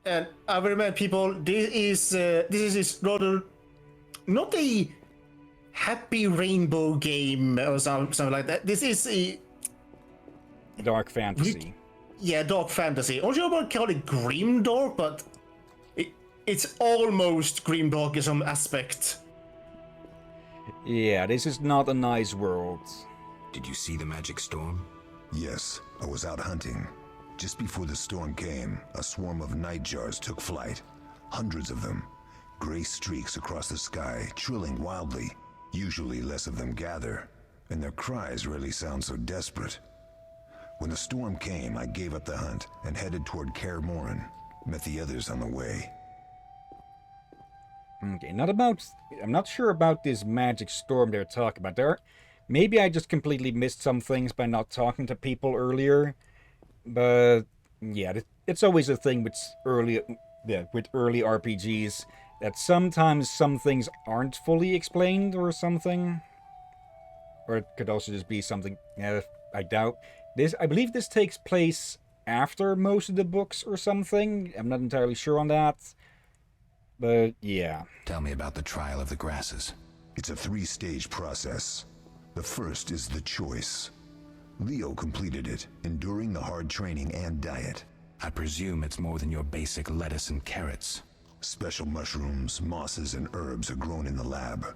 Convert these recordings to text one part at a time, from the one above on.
And I remind people, this is rather not a happy rainbow game or something like that. This is a Dark fantasy. dark fantasy. I'm not sure about call it grimdark, but it's almost grimdark in some aspect. Yeah, this is not a nice world. Did you see the magic storm? Yes, I was out hunting. Just before the storm came, a swarm of nightjars took flight. Hundreds of them. Gray streaks across the sky, trilling wildly. Usually less of them gather, and their cries rarely sound so desperate. When the storm came, I gave up the hunt and headed toward Kaer Morhen. Met the others on the way. Okay, I'm not sure about this magic storm they're talking about. Maybe I just completely missed some things by not talking to people earlier. But yeah, it's always a thing with early RPGs that sometimes some things aren't fully explained or something. Or it could also just be something I doubt. I believe this takes place after most of the books or something. I'm not entirely sure on that. But yeah. Tell me about the trial of the grasses. It's a 3-stage process. The first is the choice. Leo completed it, enduring the hard training and diet. I presume it's more than your basic lettuce and carrots. Special mushrooms, mosses, and herbs are grown in the lab.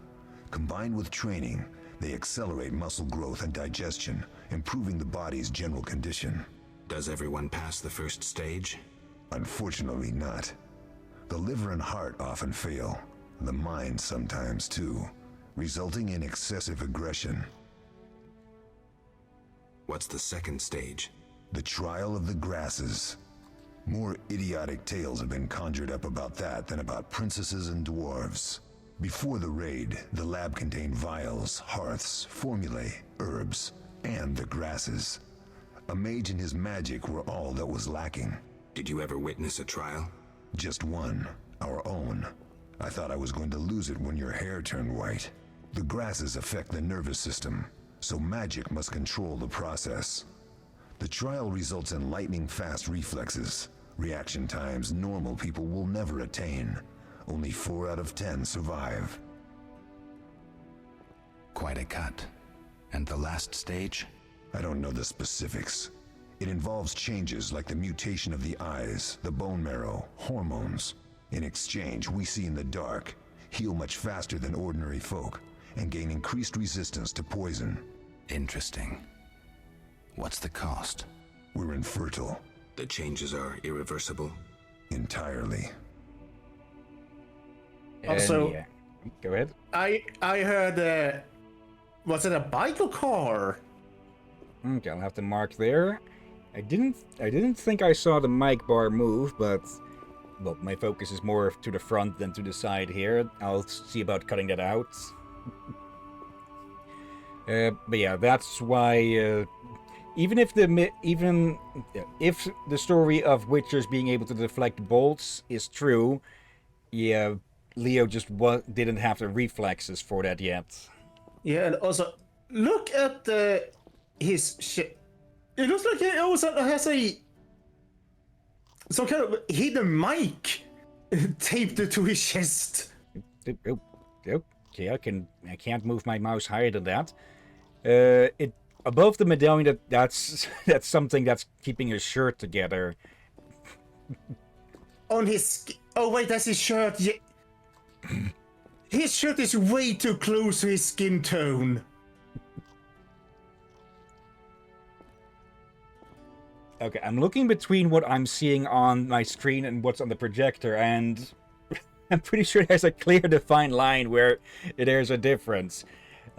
Combined with training, they accelerate muscle growth and digestion, improving the body's general condition. Does everyone pass the first stage? Unfortunately not. The liver and heart often fail, the mind sometimes too, resulting in excessive aggression. What's the second stage? The trial of the grasses. More idiotic tales have been conjured up about that than about princesses and dwarves. Before the raid, the lab contained vials, hearths, formulae, herbs, and the grasses. A mage and his magic were all that was lacking. Did you ever witness a trial? Just one, our own. I thought I was going to lose it when your hair turned white. The grasses affect the nervous system, so magic must control the process. The trial results in lightning-fast reflexes, reaction times normal people will never attain. Only 4 out of 10 survive. Quite a cut. And the last stage? I don't know the specifics. It involves changes like the mutation of the eyes, the bone marrow, hormones. In exchange, we see in the dark, heal much faster than ordinary folk, and gain increased resistance to poison. Interesting. What's the cost? We're infertile. The changes are irreversible? Entirely. Also, yeah. Go ahead. I heard, was it a bike or car? Okay, I'll have to mark there. I didn't think I saw the mic bar move, but well, my focus is more to the front than to the side here. I'll see about cutting that out. But yeah, that's why even if the story of Witchers being able to deflect bolts is true, yeah, Leo just didn't have the reflexes for that yet. Yeah, and also look at his shit. It looks like he also has some kind of hidden mic taped to his chest. Okay, I can't move my mouse higher than that. It above the medallion. That's something that's keeping his shirt together. On his oh wait, that's his shirt. Yeah. His shirt is way too close to his skin tone. Okay, I'm looking between what I'm seeing on my screen and what's on the projector, and I'm pretty sure there's a clear defined line where there's a difference.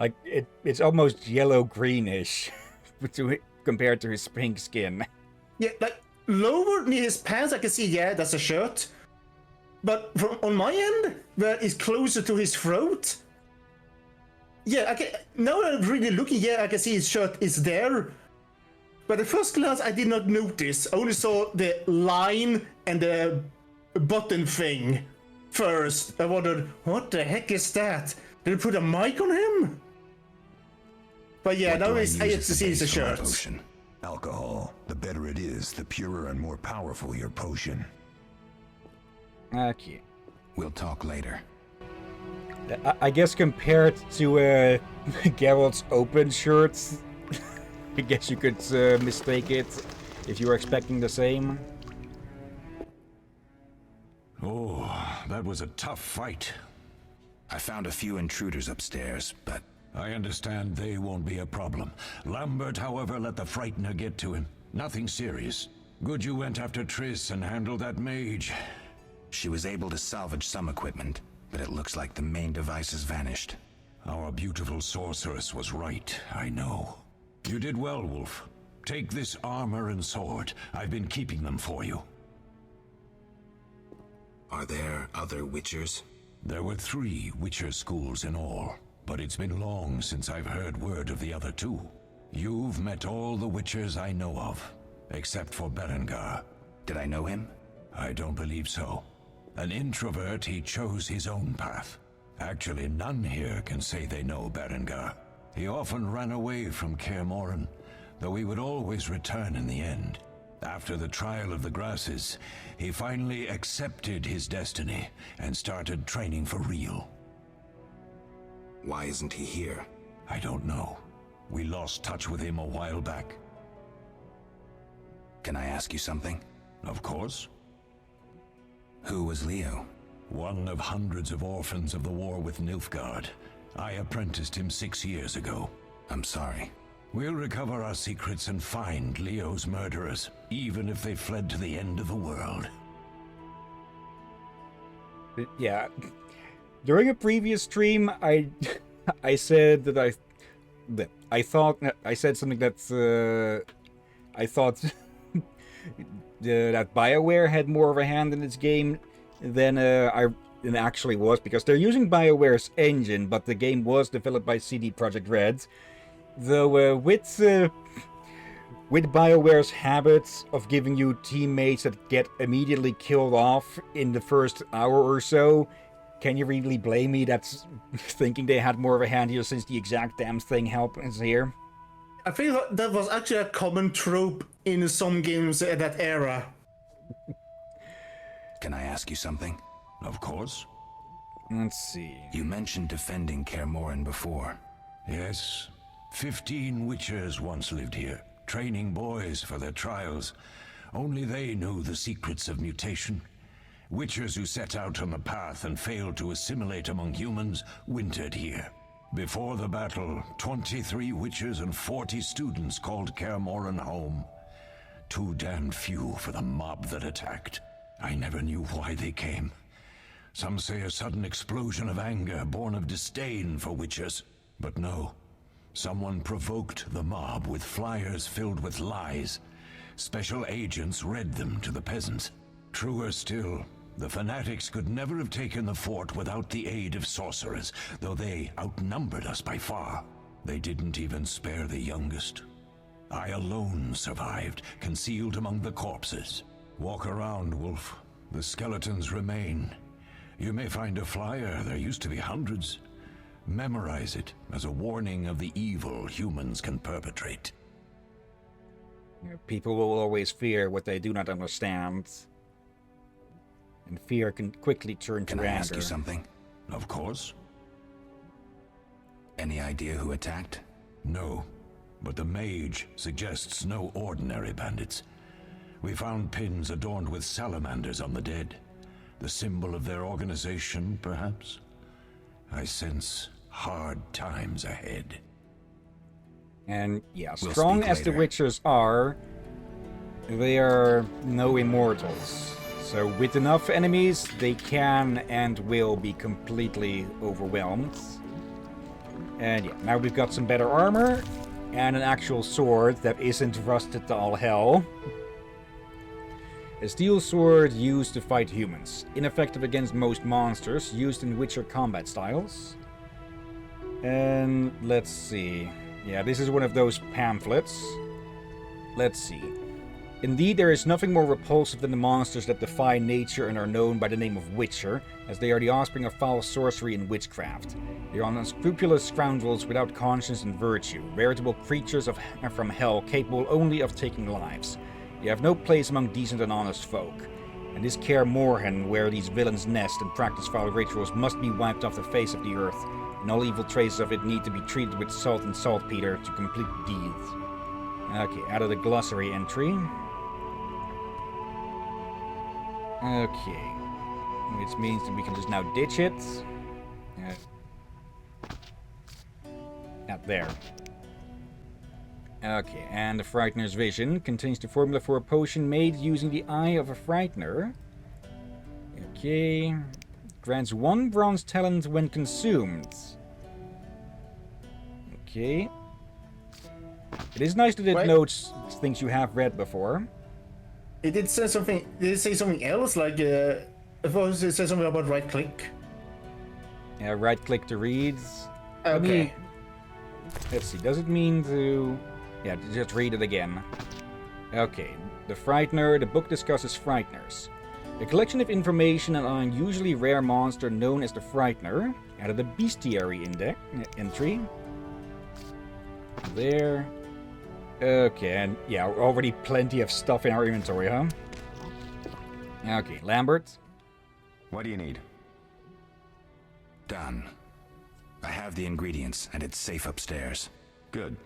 Like, it's almost yellow-greenish compared to his pink skin. Yeah, like, lower near his pants, I can see, yeah, that's a shirt. But on my end, where it's closer to his throat, yeah, now that I'm really looking, yeah, I can see his shirt is there. But at first glance, I did not notice. I only saw the line and the button thing first. I wondered, what the heck is that? Did they put a mic on him? But yeah, now I get to see his shirt. Alcohol. The better it is, the purer and more powerful your potion. Okay. We'll talk later. I guess compared to Geralt's open shirt, I guess you could mistake it if you were expecting the same. Oh, that was a tough fight. I found a few intruders upstairs, but... I understand they won't be a problem. Lambert, however, let the Frightener get to him. Nothing serious. Good you went after Triss and handled that mage. She was able to salvage some equipment, but it looks like the main device has vanished. Our beautiful sorceress was right, I know. You did well, Wolf. Take this armor and sword. I've been keeping them for you. Are there other Witchers? There were 3 Witcher schools in all, but it's been long since I've heard word of the other 2. You've met all the Witchers I know of, except for Berengar. Did I know him? I don't believe so. An introvert, he chose his own path. Actually, none here can say they know Berengar. He often ran away from Kaer Morhen, though he would always return in the end. After the trial of the Grasses, he finally accepted his destiny and started training for real. Why isn't he here? I don't know. We lost touch with him a while back. Can I ask you something? Of course. Who was Leo? One of hundreds of orphans of the war with Nilfgaard. I apprenticed him 6 years ago. I'm sorry. We'll recover our secrets and find Leo's murderers, even if they fled to the end of the world. Yeah. During a previous stream, I said that I thought I said something that I thought that BioWare had more of a hand in this game than it actually was, because they're using BioWare's engine, but the game was developed by CD Projekt Red. Though with BioWare's habits of giving you teammates that get immediately killed off in the first hour or so, can you really blame me that's thinking they had more of a hand here, since the exact damn thing happens here? I feel like that was actually a common trope in some games at that era. Can I ask you something? Of course. Let's see. You mentioned defending Kaer Morhen before. Yes. 15 Witchers once lived here, training boys for their trials. Only they knew the secrets of mutation. Witchers who set out on the path and failed to assimilate among humans wintered here. Before the battle, 23 Witchers and 40 students called Kaer Morhen home. Too damned few for the mob that attacked. I never knew why they came. Some say a sudden explosion of anger born of disdain for Witchers. But no. Someone provoked the mob with flyers filled with lies. Special agents read them to the peasants. Truer still, the fanatics could never have taken the fort without the aid of sorcerers, though they outnumbered us by far. They didn't even spare the youngest. I alone survived, concealed among the corpses. Walk around, Wolf. The skeletons remain. You may find a flyer, there used to be hundreds. Memorize it as a warning of the evil humans can perpetrate. People will always fear what they do not understand. And fear can quickly turn to anger. Can I ask you something? Of course. Any idea who attacked? No, but the mage suggests no ordinary bandits. We found pins adorned with salamanders on the dead. The symbol of their organization, perhaps? I sense hard times ahead. And yeah, We'll strong speak as the later. Witchers are, they are no immortals. So with enough enemies, they can and will be completely overwhelmed. And yeah, now we've got some better armor and an actual sword that isn't rusted to all hell. A steel sword used to fight humans, ineffective against most monsters, used in Witcher combat styles. And let's see. Yeah, this is one of those pamphlets. Let's see. Indeed, there is nothing more repulsive than the monsters that defy nature and are known by the name of Witcher, as they are the offspring of foul sorcery and witchcraft. They are unscrupulous scoundrels without conscience and virtue, veritable creatures from hell capable only of taking lives. They have no place among decent and honest folk. And this Kaer Morhen, where these villains nest and practice foul rituals, must be wiped off the face of the earth, and all evil traces of it need to be treated with salt and saltpeter to complete the deed. Okay, out of the glossary entry. Okay. Which means that we can just now ditch it. Out there. Okay, and the Frightener's Vision contains the formula for a potion made using the eye of a Frightener. Okay. Grants 1 bronze talent when consumed. Okay. It is nice that it Wait. notes things you have read before. It did say something. Did it say something else? Like, I thought it said something about right click. Yeah, right click to read. Okay. Let's see, does it mean to... Yeah, just read it again. Okay, The Frightener. The book discusses Frighteners. A collection of information on an unusually rare monster known as the Frightener. Added a bestiary entry. There. Okay, and yeah, already plenty of stuff in our inventory, huh? Okay, Lambert. What do you need? Done. I have the ingredients, and it's safe upstairs. Good.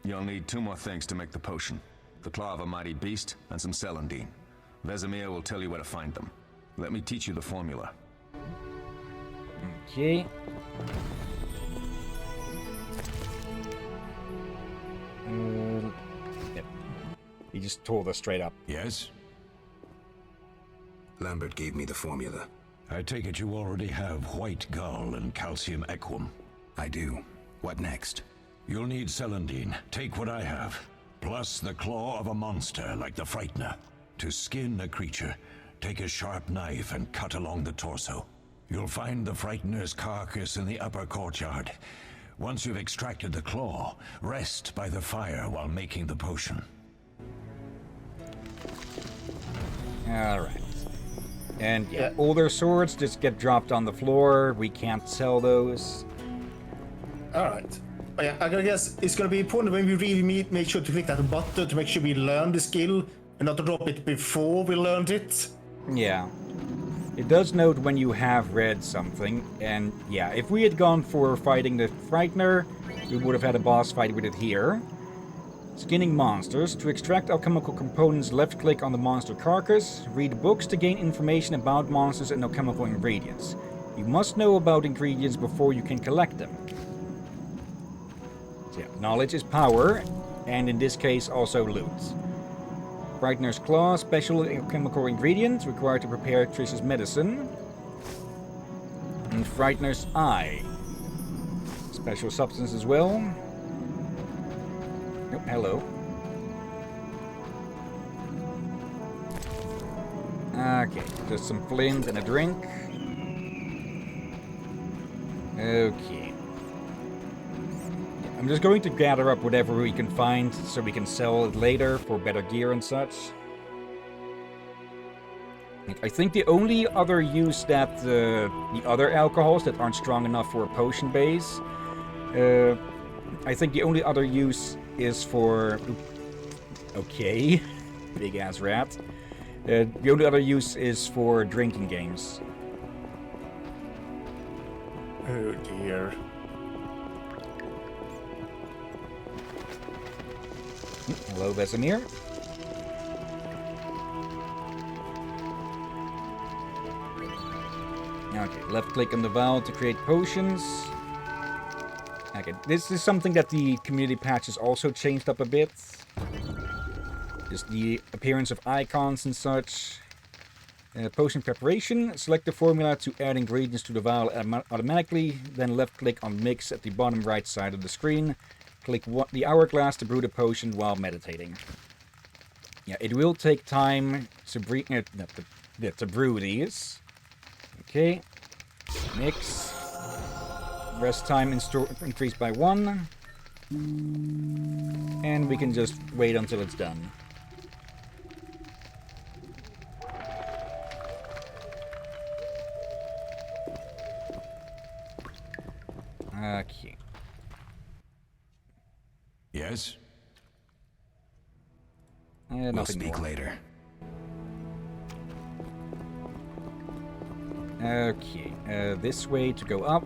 You'll need 2 more things to make the potion. The claw of a mighty beast and some celandine. Vesemir will tell you where to find them. Let me teach you the formula. Okay. Yep. He just told us straight up. Yes? Lambert gave me the formula. I take it you already have white gull and calcium equum. I do. What next? You'll need celandine. Take what I have. Plus the claw of a monster like the Frightener. To skin a creature, take a sharp knife and cut along the torso. You'll find the Frightener's carcass in the upper courtyard. Once you've extracted the claw, rest by the fire while making the potion. Alright. And yeah, older swords just get dropped on the floor. We can't sell those. Alright. Oh, yeah, I guess it's gonna be important when we really make sure to click that button to make sure we learn the skill and not to drop it before we learned it. Yeah. It does note when you have read something, and yeah, if we had gone for fighting the Frightener, we would have had a boss fight with it here. Skinning monsters. To extract alchemical components, left-click on the monster carcass. Read books to gain information about monsters and alchemical ingredients. You must know about ingredients before you can collect them. So yeah, knowledge is power, and in this case also loot. Frightener's Claw, special chemical ingredients required to prepare Trish's medicine. And Frightener's Eye. Special substance as well. Oh, hello. Okay, just some flint and a drink. Okay. I'm just going to gather up whatever we can find so we can sell it later for better gear and such. I think the only other use that the other alcohols that aren't strong enough for a potion base, I think the only other use is for... Okay, big ass rat. The only other use is for drinking games. Oh dear. Hello, Vesemir. Okay, left click on the vial to create potions. Okay, this is something that the community patches also changed up a bit. Just the appearance of icons and such. Potion preparation. Select the formula to add ingredients to the vial automatically. Then left click on mix at the bottom right side of the screen. Click the hourglass to brew the potion while meditating. Yeah, it will take time to brew these. Okay. Mix. Rest time increased by 1. And we can just wait until it's done. Okay. Yes? Nothing We'll speak more. later. Okay, this way to go up.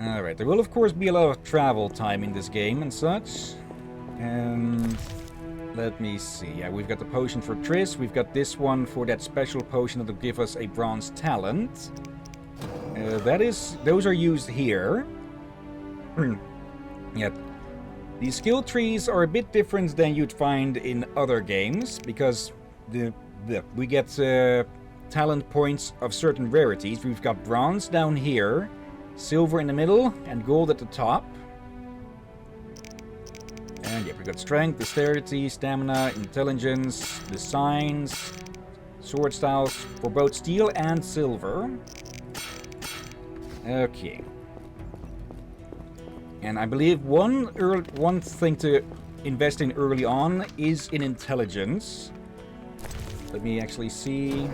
Alright, there will of course be a lot of travel time in this game and such. And let me see. Yeah, we've got the potion for Triss. We've got this one for that special potion that will give us a bronze talent. Those are used here. Yep. These skill trees are a bit different than you'd find in other games because we get talent points of certain rarities. We've got bronze down here, silver in the middle, and gold at the top. And yeah, we've got strength, dexterity, stamina, intelligence, the signs, sword styles for both steel and silver. Okay. And I believe one thing to invest in early on is in intelligence. Let me actually see.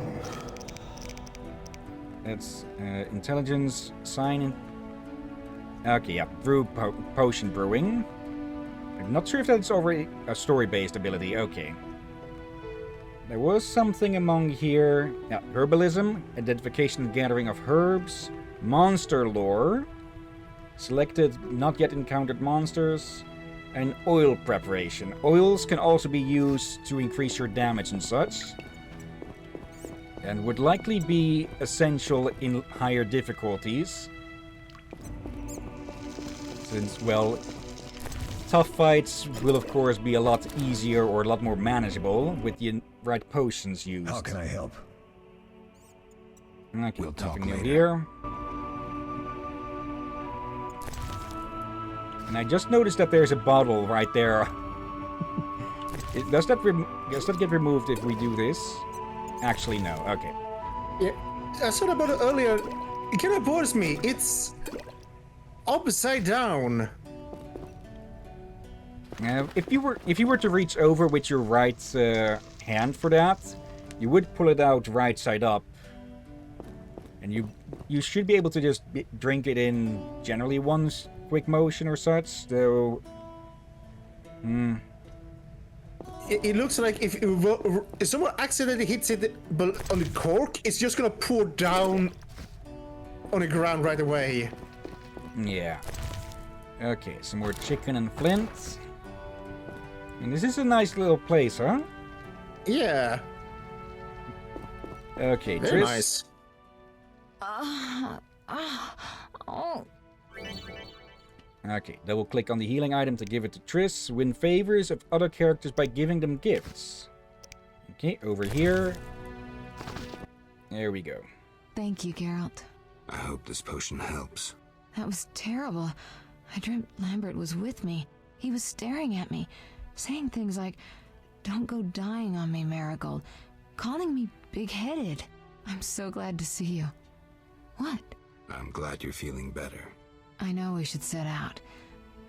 That's intelligence, sign. Okay, yeah, potion brewing. I'm not sure if that's already a story-based ability. Okay. There was something among here. Yeah, herbalism, identification and gathering of herbs, monster lore, selected not yet encountered monsters, and oil preparation. Oils can also be used to increase your damage and such, and would likely be essential in higher difficulties, since, well, tough fights will of course be a lot easier or a lot more manageable with the right potions used. How can I help? Okay, We'll talk nothing new later. here. And I just noticed that there's a bottle right there. Does that get removed if we do this? Actually, no. Okay. Yeah, I said about it earlier. It kind of bothers me. It's upside down. If you were to reach over with your right hand for that, you would pull it out right side up, and you should be able to just drink it in generally one quick motion or such. Though, It looks like if someone accidentally hits it on the cork, it's just gonna pour down on the ground right away. yeah. Okay, some more chicken and flint. And this is a nice little place, huh? Yeah, Okay, very Triss. nice. Okay, double click on the healing item to give it to Triss. Win favors of other characters by giving them gifts. Okay, over here. There we go. Thank you, Geralt. I hope this potion helps. That was terrible. I dreamt Lambert was with me. He was staring at me, saying things like, "Don't go dying on me, Marigold," calling me big-headed. I'm so glad to see you. What? I'm glad you're feeling better. I know we should set out,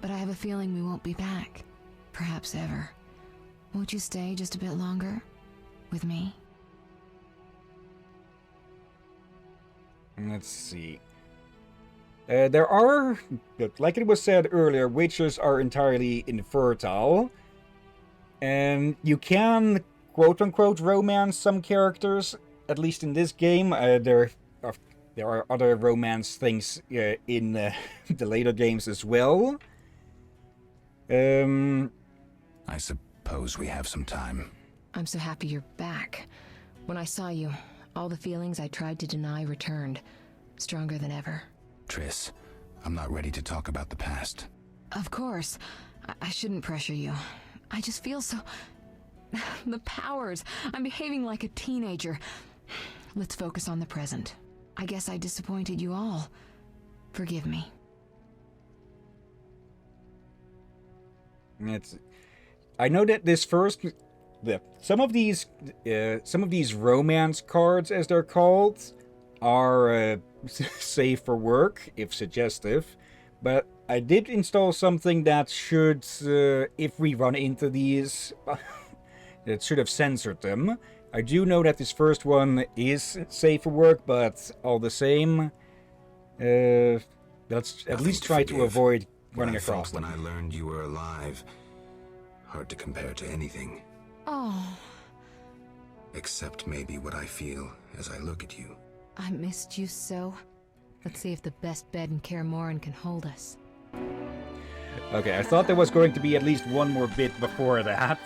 but I have a feeling we won't be back. Perhaps ever. Won't you stay just a bit longer? With me? Let's see. There are, like it was said earlier, witches are entirely infertile. And you can, quote-unquote, romance some characters, at least in this game. There are other romance things in the later games as well. I suppose we have some time. I'm so happy you're back. When I saw you, all the feelings I tried to deny returned, stronger than ever. Triss, I'm not ready to talk about the past. Of course. I shouldn't pressure you. I just feel so... The powers. I'm behaving like a teenager. Let's focus on the present. I guess I disappointed you all. Forgive me. I know that this first... some of these romance cards, as they're called, are safe for work, if suggestive. But I did install something that should, if we run into these, it should have censored them. I do know that this first one is safe for work, but all the same, let's at least try to avoid running across them. When I learned you were alive, hard to compare to anything. Oh, Except maybe what I feel as I look at you. I missed you so. Let's see if the best bed in Kaer Morhen can hold us. Okay, I thought there was going to be at least one more bit before that.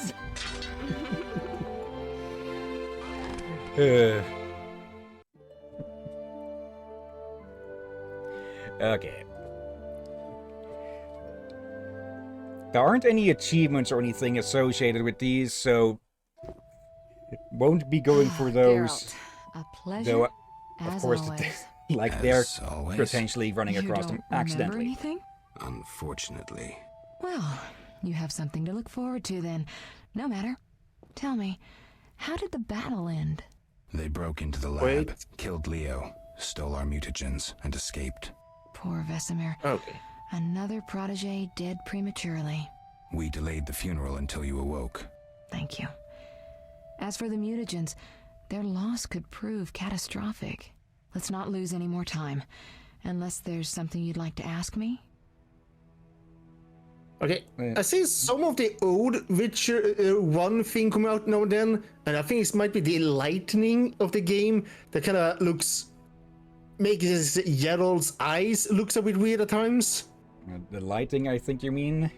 Okay. There aren't any achievements or anything associated with these, so won't be going for those. Geralt, a pleasure. Though, as of course, always. like As they're always. potentially running You across don't them remember accidentally. anything? Unfortunately. Well, you have something to look forward to then. No matter. Tell me, how did the battle end? They broke into the lab, Wait. killed Leo, stole our mutagens, and escaped. Poor Vesemir. Okay. Another protege dead prematurely. We delayed the funeral until you awoke. Thank you. As for the mutagens, their loss could prove catastrophic. Let's not lose any more time. Unless there's something you'd like to ask me? Okay, Yeah. I see some of the old Witcher 1 thing come out now and then, and I think it might be the lightning of the game that kind of makes Geralt's eyes looks a bit weird at times. The lighting, I think you mean?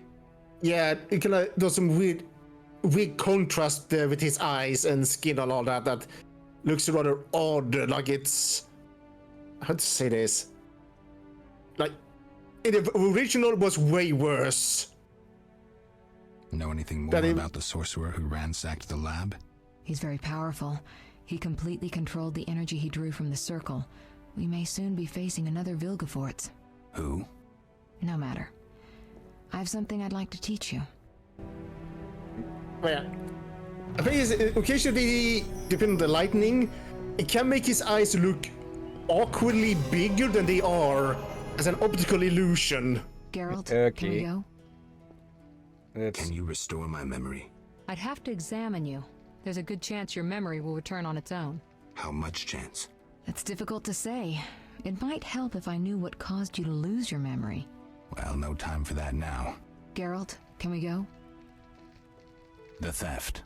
Yeah, it kind of does some weird contrast there with his eyes and skin and all that. That looks rather odd, like it's how to say this. Like in the original was way worse. Know anything more That it- about the sorcerer who ransacked the lab? He's very powerful. He completely controlled the energy he drew from the circle. We may soon be facing another Vilgefortz. Who? No matter. I have something I'd like to teach you. Yeah. I think it's occasionally, depending on the lightning, it can make his eyes look awkwardly bigger than they are as an optical illusion. Geralt, can we Okay. go? That's, Can you restore my memory? I'd have to examine you. There's a good chance your memory will return on its own. How much chance? That's difficult to say. It might help if I knew what caused you to lose your memory. Well, no time for that now. Geralt, can we go? The theft.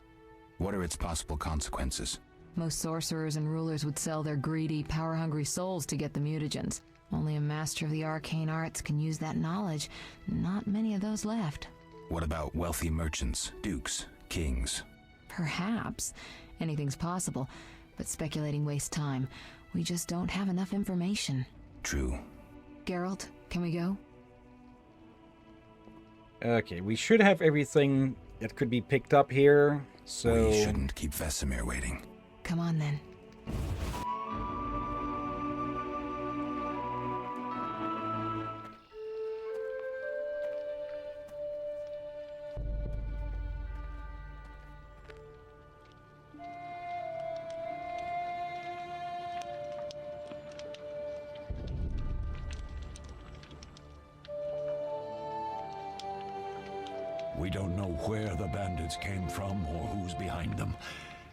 What are its possible consequences? Most sorcerers and rulers would sell their greedy, power-hungry souls to get the mutagens. Only a master of the arcane arts can use that knowledge. Not many of those left. What about wealthy merchants, dukes, kings? Perhaps. Anything's possible. But speculating wastes time. We just don't have enough information. True. Geralt, can we go? okay, we should have everything that could be picked up here, so... We shouldn't keep Vesemir waiting. Come on then. We don't know where the bandits came from or who's behind them.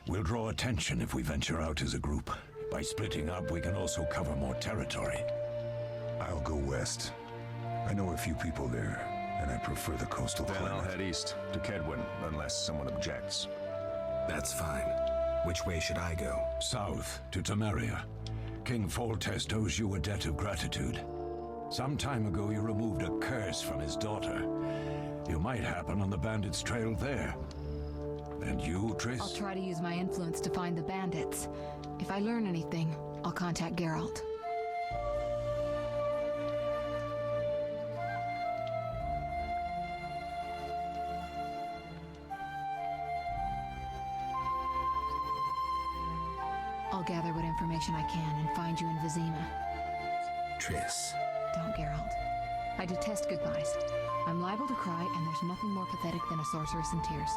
We'll draw attention if we venture out as a group. By splitting up, we can also cover more territory. I'll go west. I know a few people there, and I prefer the coastal Then I'll climate. head east to Kedwin, unless someone objects. That's fine. Which way should I go? South to Temeria. King Foltest owes you a debt of gratitude. Some time ago, you removed a curse from his daughter. You might happen on the bandits' trail there. And you, Triss? I'll try to use my influence to find the bandits. If I learn anything, I'll contact Geralt. I'll gather what information I can and find you in Vizima. Triss. Don't, Geralt. I detest goodbyes. I'm liable to cry, and there's nothing more pathetic than a sorceress in tears.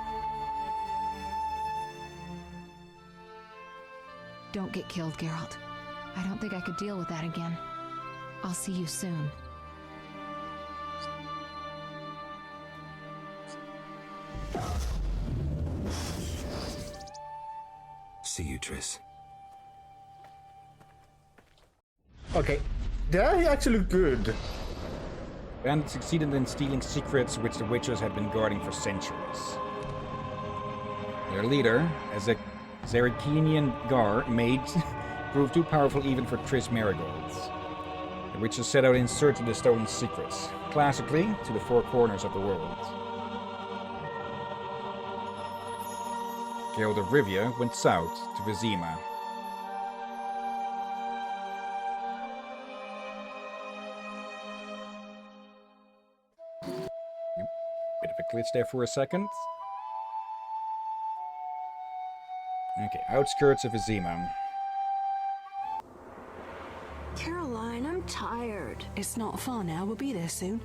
Don't get killed, Geralt. I don't think I could deal with that again. I'll see you soon. See you, Triss. Okay, that actually looked good. Bandits succeeded in stealing secrets which the Witchers had been guarding for centuries. Their leader, Zerikinian Gar maids proved too powerful even for Triss Marigolds. The witches set out in search of the stolen secrets, classically to the four corners of the world. Geralt of Rivia went south to Vizima. Bit of a glitch there for a second. Okay, outskirts of Vizima. Caroline, I'm tired. It's not far now. We'll be there soon.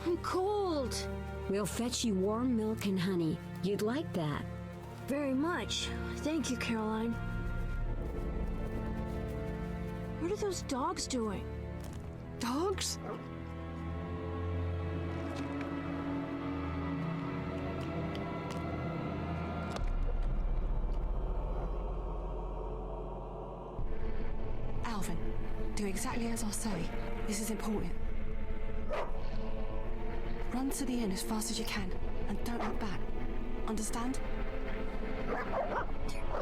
I'm cold. We'll fetch you warm milk and honey. You'd like that. Very much. Thank you, Caroline. What are those dogs doing? Dogs? Alvin, do exactly as I say. This is important. Run to the inn as fast as you can, and don't look back. Understand? They're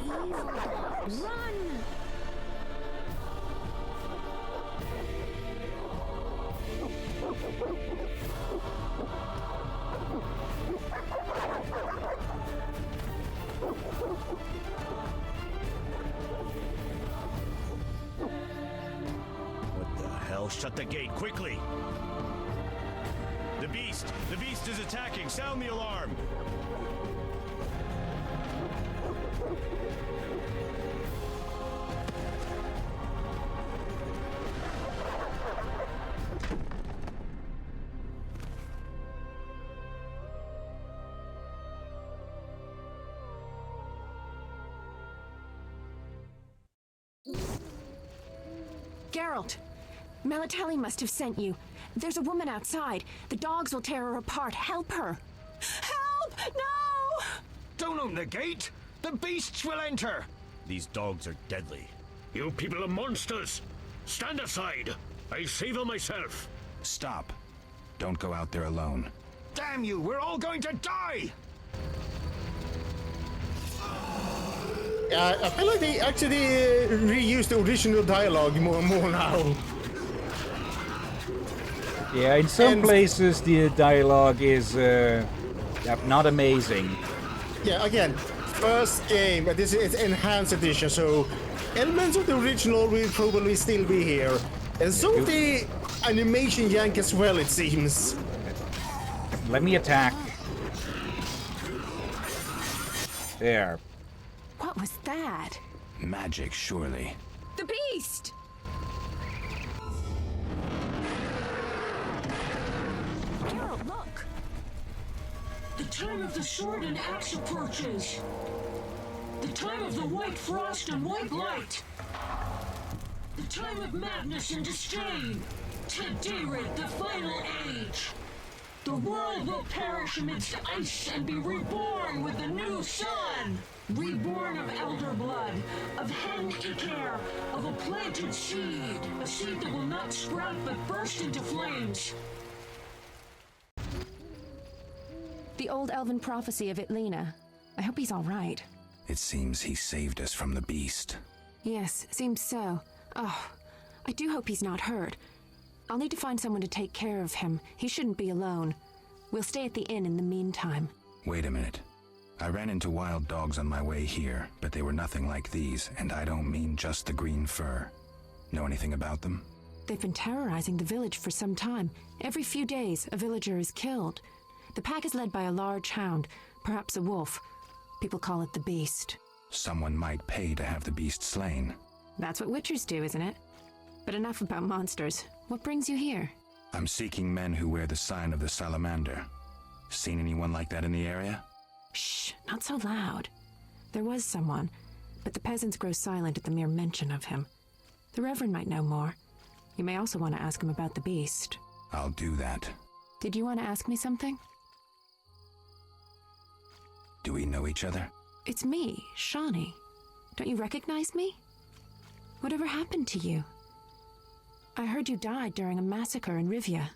evil dogs. Run! What the hell? Shut the gate, quickly! The beast! The beast is attacking! Sound the alarm! Geralt! Melatelli must have sent you. There's a woman outside. The dogs will tear her apart. Help her! Help! No! Don't open the gate! The beasts will enter! These dogs are deadly. You people are monsters! Stand aside! I'll save her myself! Stop. Don't go out there alone. Damn you! We're all going to die! I feel like they actually reused the original dialogue more now. Yeah, in some places the dialogue is not amazing. Yeah, again, first game, but this is enhanced edition, so elements of the original will probably still be here. And so the animation yank as well, it seems. Let me attack. There. What was that? Magic, surely. The beast! Geralt, look! The time of the sword and axe approaches. The time of the white frost and white light. The time of madness and disdain. Tedirid, the final age. The world will perish amidst ice and be reborn with the new sun. Reborn of elder blood, of hen Icair, of a planted seed. A seed that will not sprout but burst into flames. The old elven prophecy of Itlena. I hope he's all right. It seems he saved us from the beast. Yes, seems so. Oh, I do hope he's not hurt. I'll need to find someone to take care of him. He shouldn't be alone. We'll stay at the inn in the meantime. Wait a minute. I ran into wild dogs on my way here, but they were nothing like these, and I don't mean just the green fur. Know anything about them? They've been terrorizing the village for some time. Every few days, a villager is killed. The pack is led by a large hound, perhaps a wolf. People call it the Beast. Someone might pay to have the beast slain. That's what witchers do, isn't it? But enough about monsters. What brings you here? I'm seeking men who wear the sign of the salamander. Seen anyone like that in the area? Shh, not so loud. There was someone, but the peasants grow silent at the mere mention of him. The Reverend might know more. You may also want to ask him about the beast. I'll do that. Did you want to ask me something? Do we know each other? It's me, Shani. Don't you recognize me? Whatever happened to you? I heard you died during a massacre in Rivia.